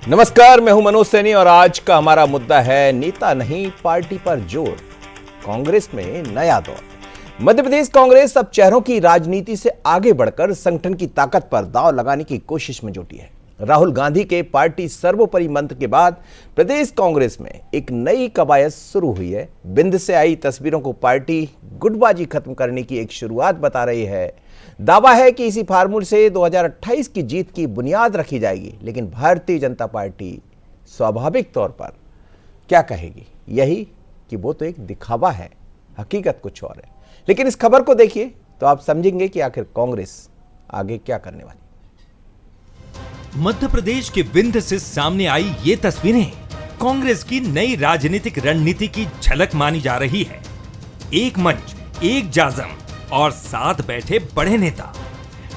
नमस्कार, मैं हूं मनोज सैनी और आज का हमारा मुद्दा है नेता नहीं पार्टी पर जोर। कांग्रेस में नया दौर। मध्य प्रदेश कांग्रेस अब चेहरों की राजनीति से आगे बढ़कर संगठन की ताकत पर दांव लगाने की कोशिश में जुटी है। राहुल गांधी के पार्टी सर्वोपरि मंत्र के बाद प्रदेश कांग्रेस में एक नई कवायद शुरू हुई है। बिंद से आई तस्वीरों को पार्टी गुटबाजी खत्म करने की एक शुरुआत बता रही है। दावा है कि इसी फार्मूले से 2028 की जीत की बुनियाद रखी जाएगी। लेकिन भारतीय जनता पार्टी स्वाभाविक तौर पर क्या कहेगी? यही कि वो तो एक दिखावा है, हकीकत कुछ और है। लेकिन इस खबर को देखिए तो आप समझेंगे कि आखिर कांग्रेस आगे क्या करने वाली। मध्य प्रदेश के विंध्य से सामने आई ये तस्वीरें कांग्रेस की नई राजनीतिक रणनीति की झलक मानी जा रही है। एक मंच, एक जाजम और साथ बैठे बड़े नेता,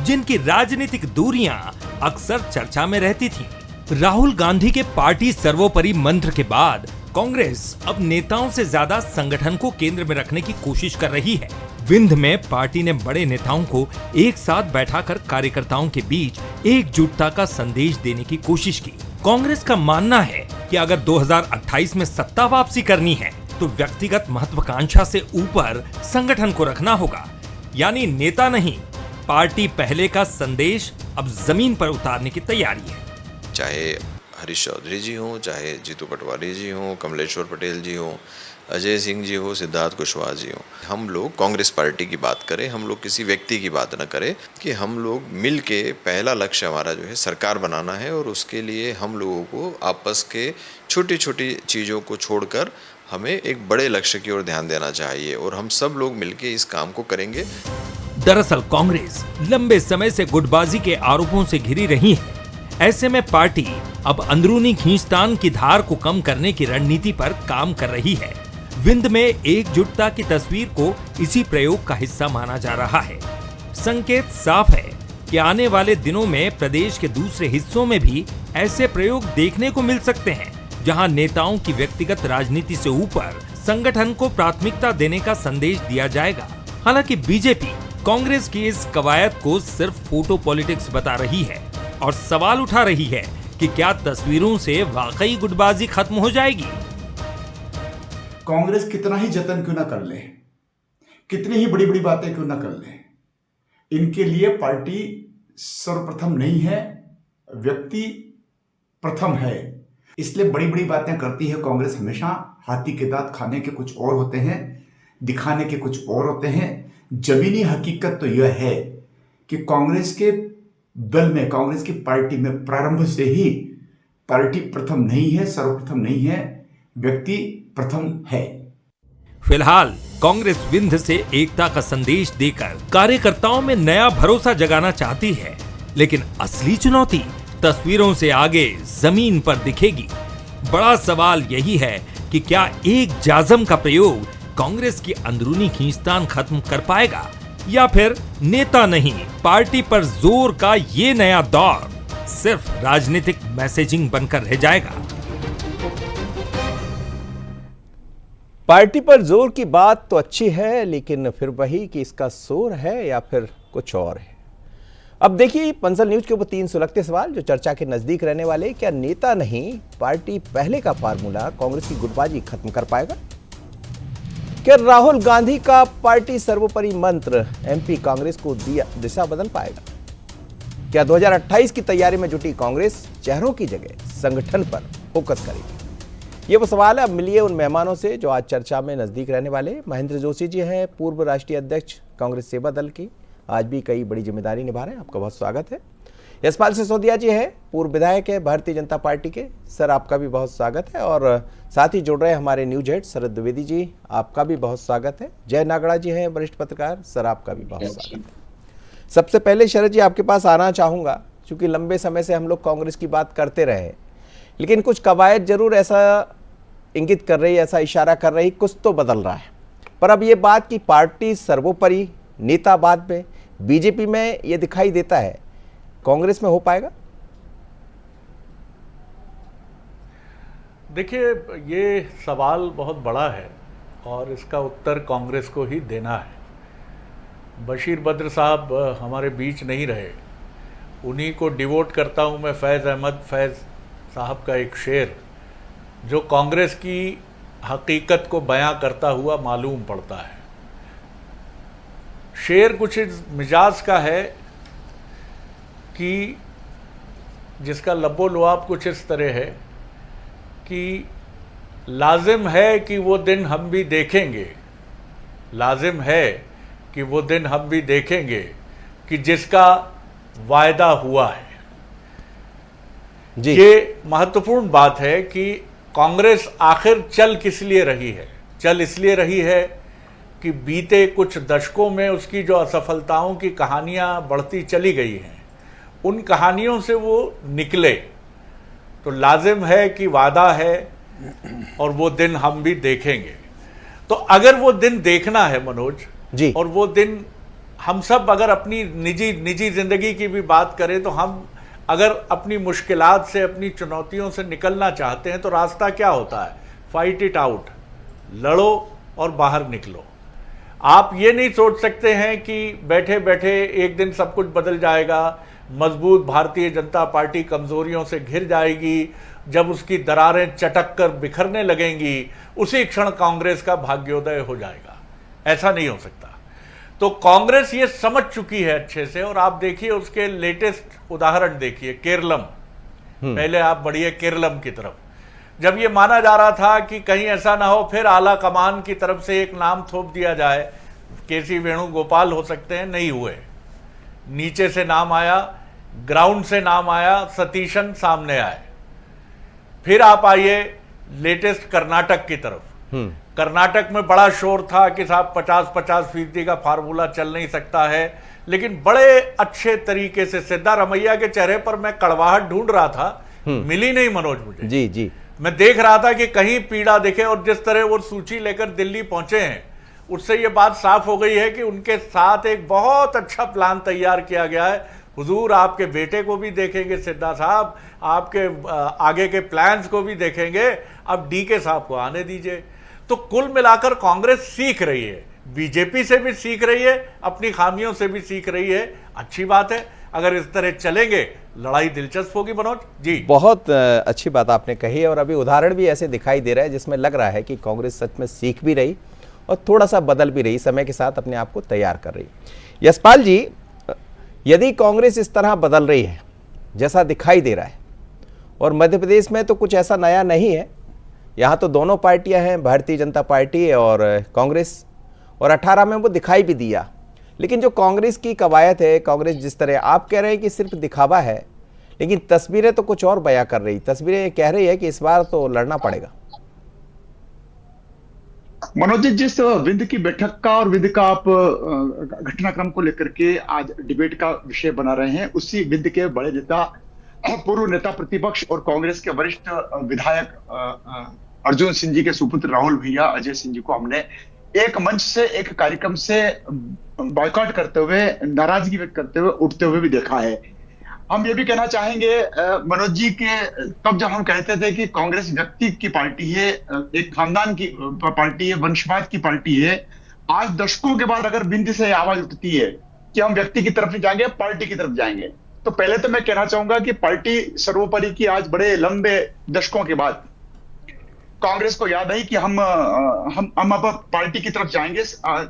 जिनकी राजनीतिक दूरियां अक्सर चर्चा में रहती थीं। राहुल गांधी के पार्टी सर्वोपरि मंत्र के बाद कांग्रेस अब नेताओं से ज्यादा संगठन को केंद्र में रखने की कोशिश कर रही है। विंध्य में पार्टी ने बड़े नेताओं को एक साथ बैठाकर कार्यकर्ताओं के बीच एकजुटता का संदेश देने की कोशिश की। कांग्रेस का मानना है कि अगर 2028 में सत्ता वापसी करनी है तो व्यक्तिगत महत्वाकांक्षा से ऊपर संगठन को रखना होगा। यानी नेता नहीं, पार्टी पहले का संदेश अब जमीन पर उतारने की तैयारी है। चाहे हरीश चौधरी जी हों, चाहे जीतू पटवारी जी हों, कमलेश्वर पटेल जी हों, अजय सिंह जी हो, सिद्धार्थ कुशवाहा जी हो, हम लोग कांग्रेस पार्टी की बात करें, हम लोग किसी व्यक्ति की बात न करें, कि हम लोग मिल के पहला लक्ष्य हमारा जो है सरकार बनाना है। और उसके लिए हम लोगों को आपस के छोटी छोटी चीज़ों को छोड़कर हमें एक बड़े लक्ष्य की ओर ध्यान देना चाहिए और हम सब लोग मिलके इस काम को करेंगे। दरअसल कांग्रेस लंबे समय से गुटबाजी के आरोपों से घिरी रही है। ऐसे में पार्टी अब अंदरूनी खींचतान की धार को कम करने की रणनीति पर काम कर रही है। विंध्य में एकजुटता की तस्वीर को इसी प्रयोग का हिस्सा माना जा रहा है। संकेत साफ है कि आने वाले दिनों में प्रदेश के दूसरे हिस्सों में भी ऐसे प्रयोग देखने को मिल सकते हैं, जहां नेताओं की व्यक्तिगत राजनीति से ऊपर संगठन को प्राथमिकता देने का संदेश दिया जाएगा। हालांकि बीजेपी कांग्रेस की इस कवायद को सिर्फ फोटो पॉलिटिक्स बता रही है और सवाल उठा रही है कि क्या तस्वीरों से वाकई गुटबाजी खत्म हो जाएगी। कांग्रेस कितना ही जतन क्यों ना कर ले, कितनी ही बड़ी बड़ी बातें क्यों ना कर ले, इनके लिए पार्टी सर्वप्रथम नहीं है, व्यक्ति प्रथम है। इसलिए बड़ी बड़ी बातें करती है कांग्रेस हमेशा। हाथी के दांत खाने के कुछ और होते हैं, दिखाने के कुछ और होते हैं। जमीनी हकीकत तो यह है कि कांग्रेस के दल में, कांग्रेस की पार्टी में प्रारंभ से ही पार्टी प्रथम नहीं है, सर्वप्रथम नहीं है, व्यक्ति प्रथम है। फिलहाल कांग्रेस विंध्य से एकता का संदेश देकर कार्यकर्ताओं में नया भरोसा जगाना चाहती है। लेकिन असली चुनौती तस्वीरों से आगे जमीन पर दिखेगी। बड़ा सवाल यही है कि क्या एक जाजम का प्रयोग कांग्रेस की अंदरूनी खींचतान खत्म कर पाएगा, या फिर नेता नहीं पार्टी पर जोर का ये नया दौर सिर्फ राजनीतिक मैसेजिंग बनकर रह जाएगा। पार्टी पर जोर की बात तो अच्छी है, लेकिन फिर वही कि इसका शोर है या फिर कुछ और है। अब देखिए पंसल न्यूज के ऊपर 3 सुलगते सवाल जो चर्चा के नजदीक रहने वाले। क्या नेता नहीं पार्टी पहले का फार्मूला कांग्रेस की गुटबाजी खत्म कर पाएगा? क्या राहुल गांधी का पार्टी सर्वोपरि मंत्र एमपी कांग्रेस को दिशा बदल पाएगा? क्या 2028 की तैयारी में जुटी कांग्रेस चेहरों की जगह संगठन पर फोकस करेगी? ये वो सवाल है। अब मिलिए उन मेहमानों से जो आज चर्चा में नजदीक रहने वाले। महेंद्र जोशी जी हैं, पूर्व राष्ट्रीय अध्यक्ष कांग्रेस सेवा दल की, आज भी कई बड़ी जिम्मेदारी निभा रहे हैं, आपका बहुत स्वागत है। यशपाल सिसोदिया जी हैं, पूर्व विधायक है भारतीय जनता पार्टी के, सर आपका भी बहुत स्वागत है। और साथ ही जुड़ रहे हमारे न्यूज हेड शरद द्विवेदी जी, आपका भी बहुत स्वागत है। जय नागड़ा जी हैं, वरिष्ठ पत्रकार, सर आपका भी बहुत स्वागत है। सबसे पहले शरद जी आपके पास आना चाहूँगा, क्योंकि लंबे समय से हम लोग कांग्रेस की बात करते रहे, लेकिन कुछ कवायद जरूर ऐसा इंगित कर रही, ऐसा इशारा कर रही, कुछ तो बदल रहा है। पर अब ये बात कि पार्टी सर्वोपरि, नेता बाद में, बीजेपी में ये दिखाई देता है, कांग्रेस में हो पाएगा? देखिए, ये सवाल बहुत बड़ा है और इसका उत्तर कांग्रेस को ही देना है। बशीर बद्र साहब हमारे बीच नहीं रहे, उन्हीं को डिवोट करता हूँ मैं फैज़ अहमद, फैज़ साहब का एक शेर जो कांग्रेस की हकीकत को बयां करता हुआ मालूम पड़ता है। शेर कुछ इस मिजाज का है कि जिसका लबो लुआब कुछ इस तरह है कि लाजिम है कि वो दिन हम भी देखेंगे, लाजिम है कि वो दिन हम भी देखेंगे कि जिसका वायदा हुआ है। जी। ये महत्वपूर्ण बात है कि कांग्रेस आखिर चल किस लिए रही है। चल इसलिए रही है कि बीते कुछ दशकों में उसकी जो असफलताओं की कहानियां बढ़ती चली गई हैं, उन कहानियों से वो निकले। तो लाजिम है कि वादा है और वो दिन हम भी देखेंगे। तो अगर वो दिन देखना है मनोज जी, और वो दिन हम सब अगर अपनी निजी जिंदगी की भी बात करें तो हम अगर अपनी मुश्किलात से, अपनी चुनौतियों से निकलना चाहते हैं तो रास्ता क्या होता है? फाइट इट आउट, लड़ो और बाहर निकलो। आप ये नहीं सोच सकते हैं कि बैठे बैठे एक दिन सब कुछ बदल जाएगा, मजबूत भारतीय जनता पार्टी कमजोरियों से घिर जाएगी, जब उसकी दरारें चटक कर बिखरने लगेंगी उसी क्षण कांग्रेस का भाग्योदय हो जाएगा। ऐसा नहीं हो सकता। तो कांग्रेस ये समझ चुकी है अच्छे से। और आप देखिए उसके लेटेस्ट उदाहरण देखिए, केरलम। पहले आप बढ़िए केरलम की तरफ, जब ये माना जा रहा था कि कहीं ऐसा ना हो फिर आला कमान की तरफ से एक नाम थोप दिया जाए, केसी वेणुगोपाल हो सकते हैं, नहीं हुए। नीचे से नाम आया, ग्राउंड से नाम आया, सतीशन सामने आए। फिर आप आइए लेटेस्ट कर्नाटक की तरफ। कर्नाटक में बड़ा शोर था कि साहब 50-50% का फार्मूला चल नहीं सकता है, लेकिन बड़े अच्छे तरीके से सिद्धारमैया के चेहरे पर मैं कड़वाहट ढूंढ रहा था, मिली नहीं मनोज मुझे। जी जी, मैं देख रहा था कि कहीं पीड़ा दिखे। और जिस तरह वो सूची लेकर दिल्ली पहुंचे हैं, उससे ये बात साफ हो गई है कि उनके साथ एक बहुत अच्छा प्लान तैयार किया गया है। हुजूर आपके बेटे को भी देखेंगे सिद्धा साहब, आपके आगे के प्लान्स को भी देखेंगे, अब डीके साहब को आने दीजिए। तो कुल मिलाकर कांग्रेस सीख रही है, बीजेपी से भी सीख रही है, अपनी खामियों से भी सीख रही है। अच्छी बात है, अगर इस तरह चलेंगे लड़ाई दिलचस्प होगी मनोज जी। बहुत अच्छी बात आपने कही है। और अभी उदाहरण भी ऐसे दिखाई दे रहा है जिसमें लग रहा है कि कांग्रेस सच में सीख भी रही और थोड़ा सा बदल भी रही, समय के साथ अपने आप को तैयार कर रही। यशपाल जी, यदि कांग्रेस इस तरह बदल रही है जैसा दिखाई दे रहा है, और मध्य प्रदेश में तो कुछ ऐसा नया नहीं है, यहाँ तो दोनों पार्टियां हैं, भारतीय जनता पार्टी और कांग्रेस, और 18 में वो दिखाई भी दिया। लेकिन जो कांग्रेस की कवायद है, कांग्रेस जिस तरह आप कह रहे हैं कि सिर्फ दिखावा है, लेकिन तस्वीरें तो कुछ और बयां कर रही। तस्वीरें कह रही है कि इस बार तो लड़ना पड़ेगा। मनोज जी, जिस विंध्य की बैठक का और विंध्य का आप घटनाक्रम को लेकर के आज डिबेट का विषय बना रहे हैं, उसी विंध्य के बड़े नेता, पूर्व नेता प्रतिपक्ष और कांग्रेस के वरिष्ठ विधायक अर्जुन सिंह जी के सुपुत्र राहुल भैया अजय सिंह जी को हमने एक मंच से, एक कार्यक्रम से बॉयकॉट करते हुए, नाराजगी व्यक्त करते हुए, उठते हुए भी देखा है। हम ये भी कहना चाहेंगे मनोज जी के, तब जब हम कहते थे कि कांग्रेस व्यक्ति की पार्टी है, एक खानदान की पार्टी है, वंशवाद की पार्टी है, आज दशकों के बाद अगर बिंदी से आवाज उठती है कि हम व्यक्ति की तरफ नहीं जाएंगे, पार्टी की तरफ जाएंगे, तो पहले तो मैं कहना चाहूंगा कि पार्टी सर्वोपरि की आज बड़े लंबे दशकों के बाद कांग्रेस को याद आई कि हम अब पार्टी की तरफ जाएंगे,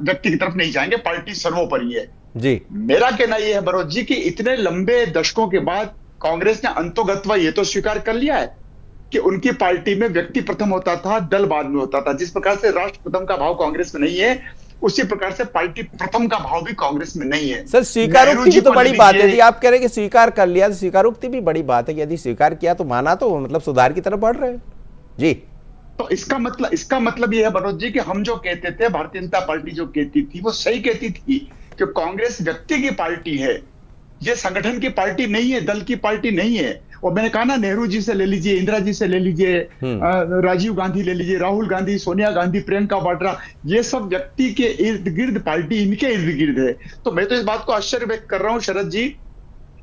व्यक्ति की तरफ नहीं जाएंगे, पार्टी सर्वोपरि है जी। मेरा कहना यह है मनोज जी कि इतने लंबे दशकों के बाद कांग्रेस ने अंतोगत्वा ये तो स्वीकार कर लिया है कि उनकी पार्टी में व्यक्ति प्रथम होता था, दल बाद में होता था। जिस प्रकार से राष्ट्र प्रथम का भाव कांग्रेस में नहीं है, उसी प्रकार से पार्टी प्रथम का भाव भी कांग्रेस में नहीं है। सर, स्वीकारोक्ति भी तो बड़ी बात है। यदि आप कह रहे हैं कि स्वीकार कर लिया, तो स्वीकारोक्ति भी बड़ी बात है। यदि स्वीकार किया तो माना, तो मतलब सुधार की तरफ बढ़ रहे हैं जी। तो इसका मतलब यह है मनोज जी कि हम जो कहते थे, भारतीय जनता पार्टी जो कहती थी वो सही कहती थी कि कांग्रेस व्यक्ति की पार्टी है, ये संगठन की पार्टी नहीं है, दल की पार्टी नहीं है। और मैंने कहा ना, नेहरू जी से ले लीजिए, इंदिरा जी से ले लीजिए, राजीव गांधी ले लीजिए, राहुल गांधी, सोनिया गांधी, प्रियंका वाड्रा, ये सब व्यक्ति के इर्द गिर्द पार्टी इनके इर्द गिर्द है। तो मैं तो इस बात को आश्चर्य व्यक्त कर रहा हूँ शरद जी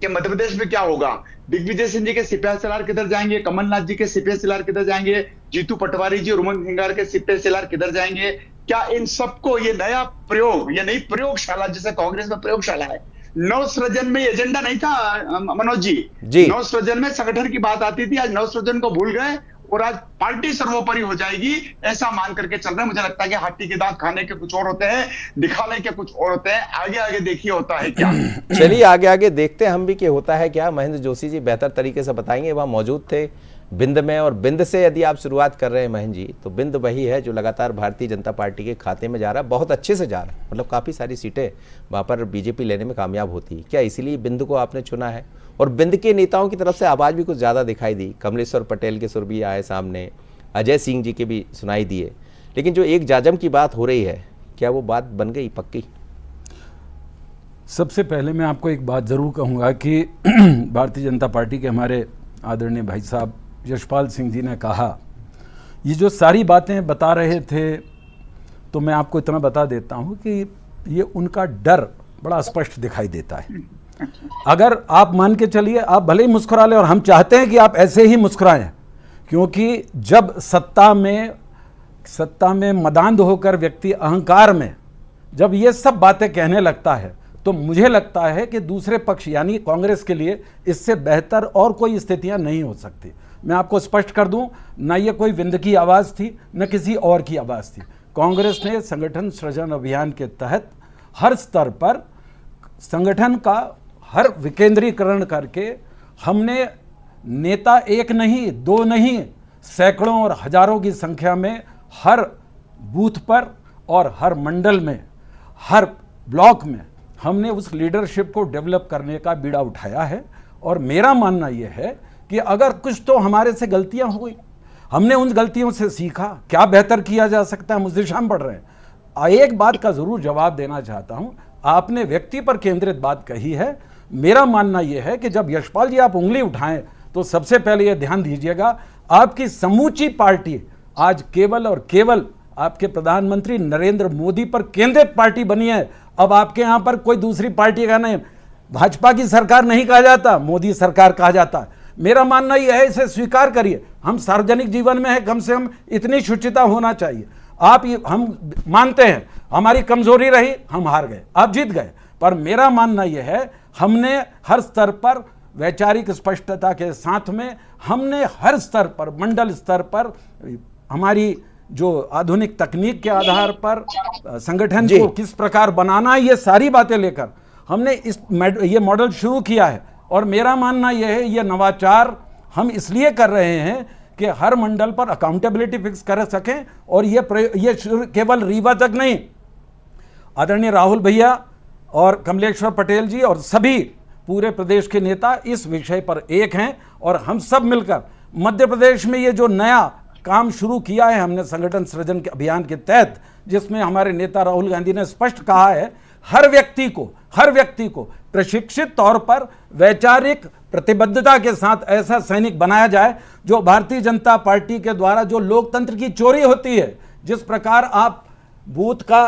कि मध्य प्रदेश में क्या होगा। दिग्विजय सिंह जी के सिपह सलार किधर जाएंगे, कमलनाथ जी के सिपह सलार किधर जाएंगे, जीतू पटवारी जी और उमंग सिंगार के सिपह सलार किधर जाएंगे। क्या इन सबको ये नया प्रयोग, ये नई प्रयोगशाला, जैसे कांग्रेस में प्रयोगशाला है, नवसृजन में एजेंडा नहीं था मनोज जी। जी। नवसृजन में संगठन की बात आती थी, आज नवसृजन को भूल गए और आज पार्टी सर्वोपरि हो जाएगी ऐसा मान करके चल रहे हैं। मुझे लगता है कि हाथी के दांत खाने के कुछ और होते हैं, दिखाने के कुछ और होते हैं। आगे आगे देखिए होता है क्या। चलिए आगे आगे देखते हैं हम भी कि होता है क्या। महेंद्र जोशी जी बेहतर तरीके से बताएंगे, वहाँ मौजूद थे बिंद में। और बिंद से यदि आप शुरुआत कर रहे हैं महेंद्र जी, तो बिंद वही है जो लगातार भारतीय जनता पार्टी के खाते में जा रहा है, बहुत अच्छे से जा रहा है। मतलब काफ़ी सारी सीटें वहाँ पर बीजेपी लेने में कामयाब होती है। क्या इसीलिए बिंद को आपने चुना है? और बिंद के नेताओं की तरफ से आवाज़ भी कुछ ज़्यादा दिखाई दी, कमलेश्वर पटेल के सुर भी आए सामने, अजय सिंह जी के भी सुनाई दिए। लेकिन जो एक जाजम की बात हो रही है, क्या वो बात बन गई पक्की? सबसे पहले मैं आपको एक बात ज़रूर कहूँगा कि भारतीय जनता पार्टी के हमारे आदरणीय भाई साहब यशपाल सिंह जी ने कहा, ये जो सारी बातें बता रहे थे, तो मैं आपको इतना बता देता हूँ कि ये उनका डर बड़ा स्पष्ट दिखाई देता है। अगर आप मान के चलिए, आप भले ही मुस्कुरा लें, और हम चाहते हैं कि आप ऐसे ही मुस्कुराएं, क्योंकि जब सत्ता में मदांध होकर व्यक्ति अहंकार में जब ये सब बातें कहने लगता है, तो मुझे लगता है कि दूसरे पक्ष यानी कांग्रेस के लिए इससे बेहतर और कोई स्थितियां नहीं हो सकती। मैं आपको स्पष्ट कर दूं, ना ये कोई विंद की आवाज़ थी, न किसी और की आवाज़ थी। कांग्रेस ने संगठन सृजन अभियान के तहत हर स्तर पर संगठन का हर विकेंद्रीकरण करके हमने नेता एक नहीं, दो नहीं, सैकड़ों और हजारों की संख्या में हर बूथ पर और हर मंडल में, हर ब्लॉक में हमने उस लीडरशिप को डेवलप करने का बीड़ा उठाया है। और मेरा मानना यह है कि अगर कुछ तो हमारे से गलतियां हो गई, हमने उन गलतियों से सीखा, क्या बेहतर किया जा सकता है, हम उस दिशा में बढ़ रहे हैं। एक बात का ज़रूर जवाब देना चाहता हूं, आपने व्यक्ति पर केंद्रित बात कही है। मेरा मानना यह है कि जब यशपाल जी आप उंगली उठाएं, तो सबसे पहले यह ध्यान दीजिएगा, आपकी समूची पार्टी आज केवल और केवल आपके प्रधानमंत्री नरेंद्र मोदी पर केंद्रित पार्टी बनी है। अब आपके यहाँ पर कोई दूसरी पार्टी का नहीं, भाजपा की सरकार नहीं कहा जाता, मोदी सरकार कहा जाता है। मेरा मानना यह है, इसे स्वीकार करिए। हम सार्वजनिक जीवन में हैं, कम से कम इतनी शुचिता होना चाहिए। हम मानते हैं हमारी कमजोरी रही, हम हार गए, आप जीत गए। पर मेरा मानना यह है, हमने हर स्तर पर वैचारिक स्पष्टता के साथ में हमने हर स्तर पर, मंडल स्तर पर, हमारी जो आधुनिक तकनीक के आधार पर संगठन को किस प्रकार बनाना, ये सारी बातें लेकर हमने ये मॉडल शुरू किया है। और मेरा मानना यह है, ये नवाचार हम इसलिए कर रहे हैं कि हर मंडल पर अकाउंटेबिलिटी फिक्स कर सकें। और ये केवल रीवा तक नहीं, आदरणीय राहुल भैया और कमलेश्वर पटेल जी और सभी पूरे प्रदेश के नेता इस विषय पर एक हैं। और हम सब मिलकर मध्य प्रदेश में ये जो नया काम शुरू किया है हमने संगठन सृजन के अभियान के तहत, जिसमें हमारे नेता राहुल गांधी ने स्पष्ट कहा है, हर व्यक्ति को प्रशिक्षित तौर पर वैचारिक प्रतिबद्धता के साथ ऐसा सैनिक बनाया जाए जो भारतीय जनता पार्टी के द्वारा जो लोकतंत्र की चोरी होती है, जिस प्रकार आप बूथ का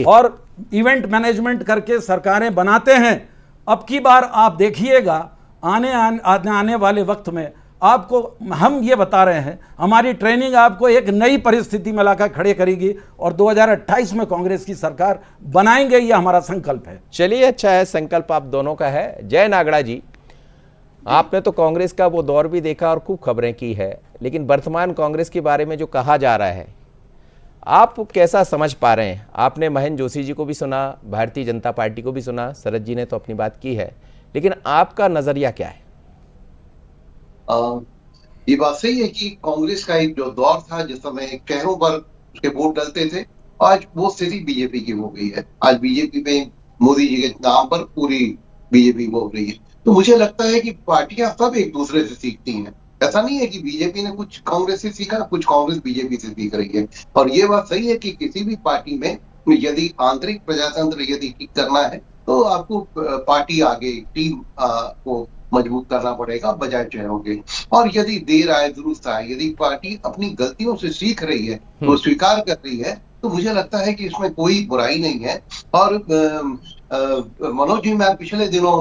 और इवेंट मैनेजमेंट करके सरकारें बनाते हैं, अब की बार आप देखिएगा आने वाले वक्त में आपको हम ये बता रहे हैं, हमारी ट्रेनिंग आपको एक नई परिस्थिति में लाकर खड़े करेगी और 2028 में कांग्रेस की सरकार बनाएंगे, ये हमारा संकल्प है। चलिए, अच्छा है, संकल्प आप दोनों का है। जय नागड़ा जी, आपने तो कांग्रेस का वो दौर भी देखा और खूब खबरें की है, लेकिन वर्तमान कांग्रेस के बारे में जो कहा जा रहा है, आप कैसा समझ पा रहे हैं? आपने महेंद्र जोशी जी को भी सुना, भारतीय जनता पार्टी को भी सुना, शरद जी ने तो अपनी बात की है, लेकिन आपका नजरिया क्या है? ये बात सही है कि कांग्रेस का एक जो दौर था जिस समय कहरों पर उसके वोट डलते थे, आज वो स्थिति बीजेपी की हो गई है। आज बीजेपी पे मोदी जी के नाम पर पूरी बीजेपी बोल रही है। तो मुझे लगता है कि पार्टियां सब एक दूसरे से सीखती हैं। ऐसा नहीं है कि बीजेपी ने कुछ कांग्रेस से सीखा, कुछ कांग्रेस बीजेपी से सीख रही है। और ये बात सही है कि किसी भी पार्टी में यदि आंतरिक प्रजातंत्र यदि ठीक करना है तो आपको पार्टी आगे टीम को मजबूत करना पड़ेगा बजाय चेहरों के। और यदि देर आए दुरुस्त आए, यदि पार्टी अपनी गलतियों से सीख रही है, तो स्वीकार कर रही है, तो मुझे लगता है कि इसमें कोई बुराई नहीं है। और मनोज जी, मैं पिछले दिनों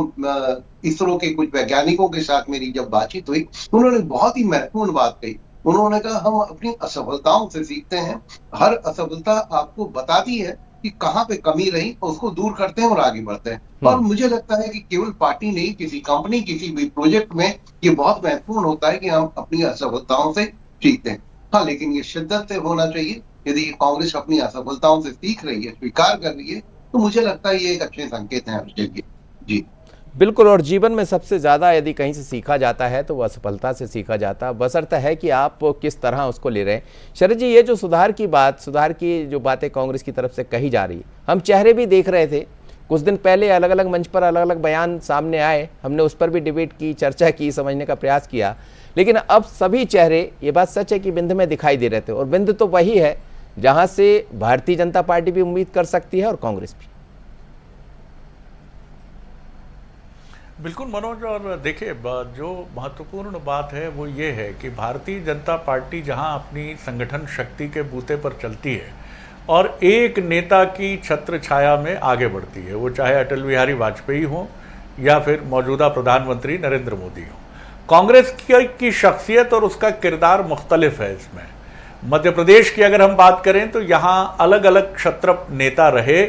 इसरो के कुछ वैज्ञानिकों के साथ मेरी जब बातचीत हुई, उन्होंने बहुत ही महत्वपूर्ण बात कही। उन्होंने कहा हम अपनी असफलताओं से सीखते हैं, हर असफलता आपको बताती है कि कहाँ पे कमी रही उसको दूर करते हैं और आगे बढ़ते हैं। और मुझे लगता है कि केवल पार्टी नहीं, किसी कंपनी, किसी भी प्रोजेक्ट में ये बहुत महत्वपूर्ण होता है कि हम अपनी असफलताओं से सीखते हैं। हाँ, लेकिन ये शिद्दत से होना चाहिए। यदि कांग्रेस अपनी असफलताओं से सीख रही है, स्वीकार कर रही है, तो मुझे लगता है ये एक अच्छे संकेत है उसके लिए। जी बिल्कुल, और जीवन में सबसे ज़्यादा यदि कहीं से सीखा जाता है तो वह असफलता से सीखा जाता है, बशर्ते है कि आप किस तरह उसको ले रहे हैं। शरद जी, ये जो सुधार की जो बातें कांग्रेस की तरफ से कही जा रही है, हम चेहरे भी देख रहे थे कुछ दिन पहले, अलग अलग मंच पर अलग अलग बयान सामने आए, हमने उस पर भी डिबेट की, चर्चा की, समझने का प्रयास किया, लेकिन अब सभी चेहरे, ये बात सच है कि विंध्य में दिखाई दे रहे थे, और विंध्य तो वही है जहाँ से भारतीय जनता पार्टी भी उम्मीद कर सकती है और कांग्रेस भी। बिल्कुल मनोज, और देखिए जो महत्वपूर्ण बात है वो ये है कि भारतीय जनता पार्टी जहां अपनी संगठन शक्ति के बूते पर चलती है और एक नेता की छत्र छाया में आगे बढ़ती है, वो चाहे अटल बिहारी वाजपेयी हो या फिर मौजूदा प्रधानमंत्री नरेंद्र मोदी हो, कांग्रेस की शख्सियत और उसका किरदार मुख्तलिफ है। इसमें मध्य प्रदेश की अगर हम बात करें तो यहाँ अलग अलग क्षत्रप नेता रहे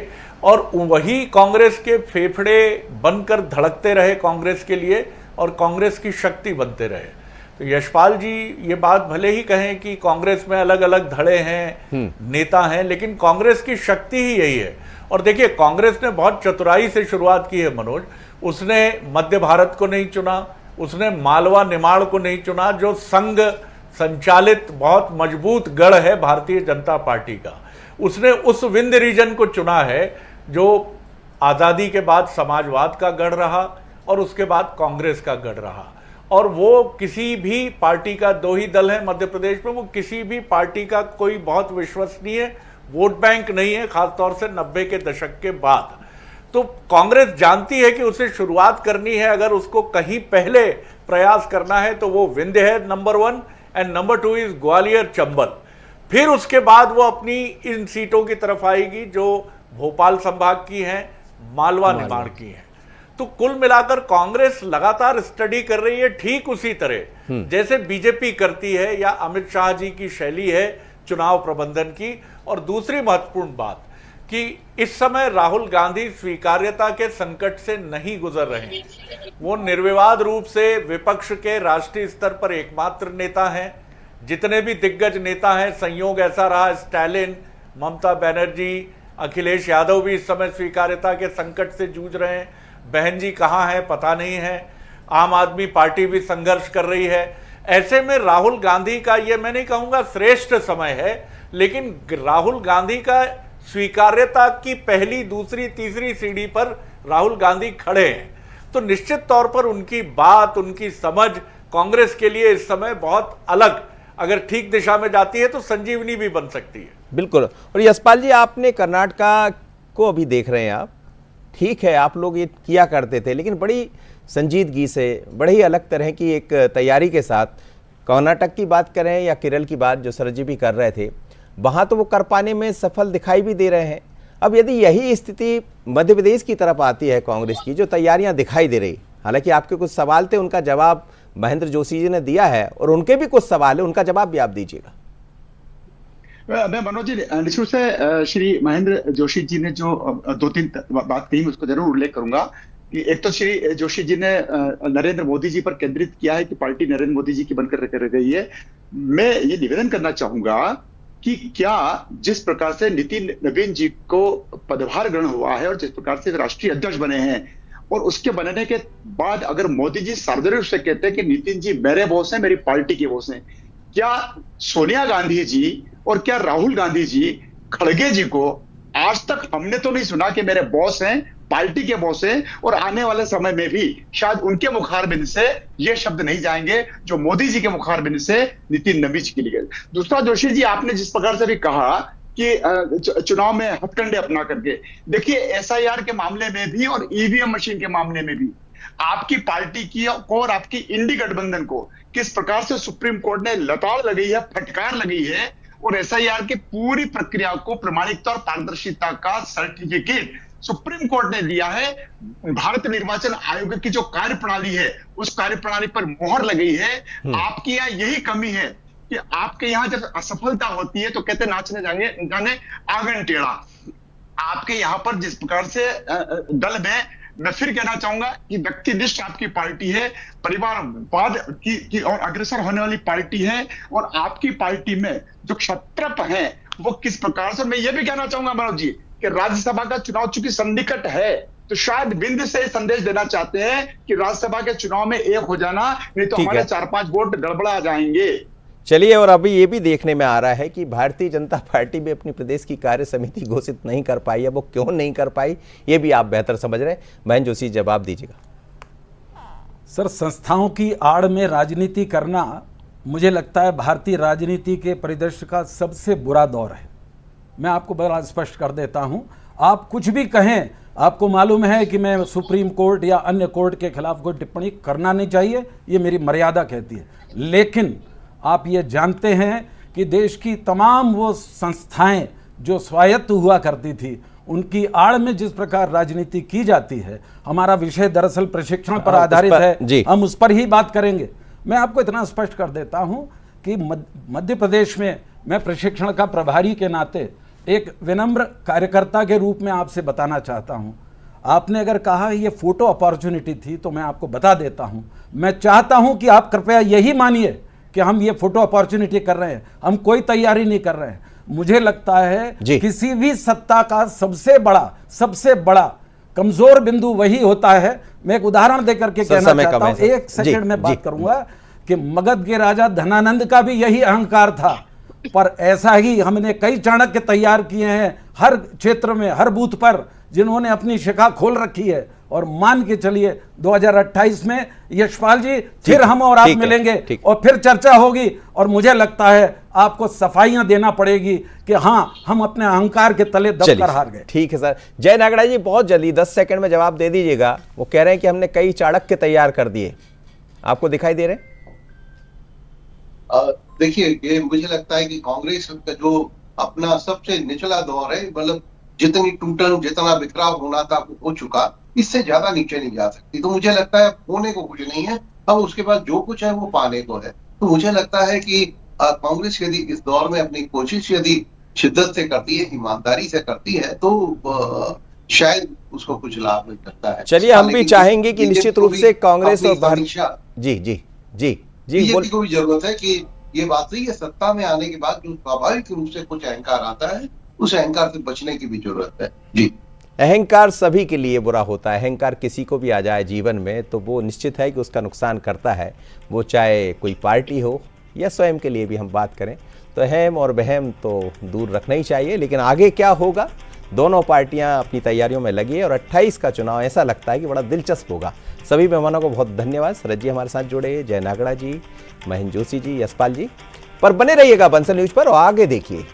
और वही कांग्रेस के फेफड़े बनकर धड़कते रहे कांग्रेस के लिए और कांग्रेस की शक्ति बनते रहे। तो यशपाल जी ये बात भले ही कहें कि कांग्रेस में अलग अलग धड़े हैं, नेता हैं, लेकिन कांग्रेस की शक्ति ही यही है। और देखिए, कांग्रेस ने बहुत चतुराई से शुरुआत की है मनोज। उसने मध्य भारत को नहीं चुना, उसने मालवा निमाड़ को नहीं चुना, जो संघ संचालित बहुत मजबूत गढ़ है भारतीय जनता पार्टी का। उसने उस विंध्य रीजन को चुना है जो आज़ादी के बाद समाजवाद का गढ़ रहा और उसके बाद कांग्रेस का गढ़ रहा। और वो किसी भी पार्टी का, दो ही दल है मध्य प्रदेश में, वो किसी भी पार्टी का कोई बहुत विश्वसनीय वोट बैंक नहीं है, खासतौर से 90 के दशक के बाद। तो कांग्रेस जानती है कि उसे शुरुआत करनी है, अगर उसको कहीं पहले प्रयास करना है तो वो विंध्य है number 1, and number 2 is Gwalior Chambal. फिर उसके बाद वो अपनी इन सीटों की तरफ आएगी जो भोपाल संभाग की हैं, मालवा निमाड़ की हैं। तो कुल मिलाकर कांग्रेस लगातार स्टडी कर रही है, ठीक उसी तरह जैसे बीजेपी करती है या अमित शाह जी की शैली है चुनाव प्रबंधन की। और दूसरी महत्वपूर्ण बात कि इस समय राहुल गांधी स्वीकार्यता के संकट से नहीं गुजर रहे हैं। वो निर्विवाद रूप से विपक्ष के राष्ट्रीय स्तर पर एकमात्र नेता हैं। जितने भी दिग्गज नेता हैं, संयोग ऐसा रहा, स्टालिन, ममता बनर्जी, अखिलेश यादव भी इस समय स्वीकार्यता के संकट से जूझ रहे हैं। बहन जी कहाँ हैं पता नहीं है। आम आदमी पार्टी भी संघर्ष कर रही है। ऐसे में राहुल गांधी का, ये मैं नहीं कहूंगा श्रेष्ठ समय है, लेकिन राहुल गांधी का स्वीकार्यता की पहली, दूसरी, तीसरी सीढ़ी पर राहुल गांधी खड़े हैं। तो निश्चित तौर पर उनकी बात, उनकी समझ कांग्रेस के लिए इस समय बहुत अलग, अगर ठीक दिशा में जाती है तो संजीवनी भी बन सकती है। बिल्कुल। और यशपाल जी, आपने कर्नाटका को अभी देख रहे हैं आप, ठीक है आप लोग ये किया करते थे, लेकिन बड़ी संजीदगी से, बड़ी ही अलग तरह की एक तैयारी के साथ कर्नाटक की बात करें या केरल की बात जो शरद जी भी कर रहे थे, वहाँ तो वो कर पाने में सफल दिखाई भी दे रहे हैं। अब यदि यही स्थिति मध्य प्रदेश की तरफ आती है कांग्रेस की, जो तैयारियां दिखाई दे रही, हालांकि आपके कुछ सवाल थे, उनका जवाब महेंद्र जोशी जी ने दिया है, और उनके भी कुछ सवाल है, उनका जवाब भी आप दीजिएगा। मैं मनोज जी, निश्चित रूप से श्री महेंद्र जोशी जी ने जो 2-3 बात कही, उसको जरूर उल्लेख करूंगा कि एक तो श्री जोशी जी ने नरेंद्र मोदी जी पर केंद्रित किया है कि पार्टी नरेंद्र मोदी जी की बनकर रह गई है। मैं ये निवेदन करना चाहूंगा कि क्या जिस प्रकार से नितिन नवीन जी को पदभार ग्रहण हुआ है और जिस प्रकार से राष्ट्रीय अध्यक्ष बने हैं, और उसके बनने के बाद अगर मोदी जी सार्वजनिक रूप से कहते हैं कि नितिन जी मेरे बॉस हैं, मेरी पार्टी के बॉस हैं, क्या सोनिया गांधी जी और क्या राहुल गांधी जी खड़गे जी को आज तक हमने तो नहीं सुना कि मेरे बॉस हैं, पार्टी के बॉस हैं, और आने वाले समय में भी शायद उनके मुखारबिंद से ये शब्द नहीं जाएंगे जो मोदी जी के मुखारबिंद से नितिन नवीन जी के लिए। दूसरा, जोशी जी आपने जिस प्रकार से भी कहा कि चुनाव में हथकंडे अपना करके, देखिए एसआईआर के मामले में भी और ईवीएम मशीन के मामले में भी आपकी पार्टी की और आपकी इंडी गठबंधन को किस प्रकार से सुप्रीम कोर्ट ने लताड़ लगाई है, फटकार लगी है, और एसआईआर की पूरी प्रक्रिया को प्रामाणिकता और पारदर्शिता का सर्टिफिकेट सुप्रीम कोर्ट ने दिया है। भारत निर्वाचन आयोग की जो कार्यप्रणाली है उस कार्यप्रणाली पर मोहर लगी है। आपकी यहाँ यही कमी है कि आपके यहाँ जब असफलता होती है तो कहते नाचने जाने आंगन टेढ़ा। आपके यहाँ पर जिस प्रकार से दल में, मैं फिर कहना चाहूंगा कि व्यक्तिनिष्ठ आपकी पार्टी है, परिवारवाद की और अग्रसर होने वाली पार्टी है, और आपकी पार्टी में जो क्षत्रप हैं वो किस प्रकार से, मैं ये भी कहना चाहूंगा मनोज जी कि राज्यसभा का चुनाव चूंकि सन्निकट है, तो शायद बिंद से संदेश देना चाहते हैं कि राज्यसभा के चुनाव में एक हो जाना, नहीं तो हमारे 4-5 वोट गड़बड़ा जाएंगे। चलिए, और अभी ये भी देखने में आ रहा है कि भारतीय जनता पार्टी भी अपनी प्रदेश की कार्य समिति घोषित नहीं कर पाई है। वो क्यों नहीं कर पाई, ये भी आप बेहतर समझ रहे हैं। महेंद्र जोशी, जवाब दीजिएगा। सर, संस्थाओं की आड़ में राजनीति करना मुझे लगता है भारतीय राजनीति के परिदृश्य का सबसे बुरा दौर है। मैं आपको बड़ा स्पष्ट कर देता हूं, आप कुछ भी कहें, आपको मालूम है कि मैं सुप्रीम कोर्ट या अन्य कोर्ट के खिलाफ कोई टिप्पणी करना नहीं चाहिए, ये मेरी मर्यादा कहती है। लेकिन आप ये जानते हैं कि देश की तमाम वो संस्थाएं जो स्वायत्त हुआ करती थी, उनकी आड़ में जिस प्रकार राजनीति की जाती है, हमारा विषय दरअसल प्रशिक्षण पर आधारित है, हम उस पर ही बात करेंगे। मैं आपको इतना स्पष्ट कर देता हूं कि मध्य प्रदेश में मैं प्रशिक्षण का प्रभारी के नाते एक विनम्र कार्यकर्ता के रूप में आपसे बताना चाहता हूं। आपने अगर कहा ये फोटो अपॉर्चुनिटी थी, तो मैं आपको बता देता हूं, मैं चाहता हूं कि आप कृपया यही मानिए कि हम ये फोटो अपॉर्चुनिटी कर रहे हैं, हम कोई तैयारी नहीं कर रहे हैं। मुझे लगता है किसी भी सत्ता का सबसे बड़ा कमजोर बिंदु वही होता है। मैं एक उदाहरण देकर के कहना चाहता हूं, एक सेकंड में बात करूंगा, कि मगध के राजा धनानंद का भी यही अहंकार था, पर ऐसा ही हमने कई चाणक्य तैयार किए हैं हर क्षेत्र में, हर बूथ पर, जिन्होंने अपनी शिखा खोल रखी है। और मान के चलिए 2028 में यशपाल जी फिर हम और आप मिलेंगे और फिर चर्चा होगी, और मुझे लगता है आपको सफाइयां देना पड़ेगी कि हाँ, हम अपने अहंकार के तले दबकर हार गए। ठीक है सर। जय नागड़ा जी, बहुत जल्दी 10 सेकंड में जवाब दे दीजिएगा। वो कह रहे हैं कि हमने कई चाणक्य तैयार कर दिए, आपको दिखाई दे रहे हैं? देखिए, ये मुझे लगता है कि कांग्रेस का जो अपना सबसे निचला दौर है, मतलब जितनी टूटन, जितना बिखराव होना था हो चुका, इससे ज्यादा नीचे नहीं जा सकती। तो मुझे लगता है होने को कुछ नहीं है, अब उसके बाद जो कुछ है वो पाने को है। तो मुझे लगता है कि कांग्रेस यदि इस दौर में अपनी कोशिश यदि शिद्दत से करती है, ईमानदारी से करती है, तो शायद उसको कुछ लाभ मिल सकता है। चलिए, हम भी चाहेंगे कि निश्चित रूप से कांग्रेस और बीजेपी को भी जरूरत है कि ये बात सही है, सत्ता में आने के बाद जो स्वाभाविक रूप से कुछ अहंकार आता है, उस अहंकार से बचने की भी जरूरत है। जी, अहंकार सभी के लिए बुरा होता है। अहंकार किसी को भी आ जाए जीवन में तो वो निश्चित है कि उसका नुकसान करता है, वो चाहे कोई पार्टी हो या स्वयं के लिए भी हम बात करें। तो अहम और वहम तो दूर रखना ही चाहिए। लेकिन आगे क्या होगा, दोनों पार्टियां अपनी तैयारियों में लगी है और 28 का चुनाव ऐसा लगता है कि बड़ा दिलचस्प होगा। सभी मेहमानों को बहुत धन्यवाद। शरद जी हमारे साथ जुड़े, जय नागड़ा जी, महेंद्र जोशी जी, यशपाल जी, पर बने रहिएगा बंसल न्यूज पर और आगे देखिए।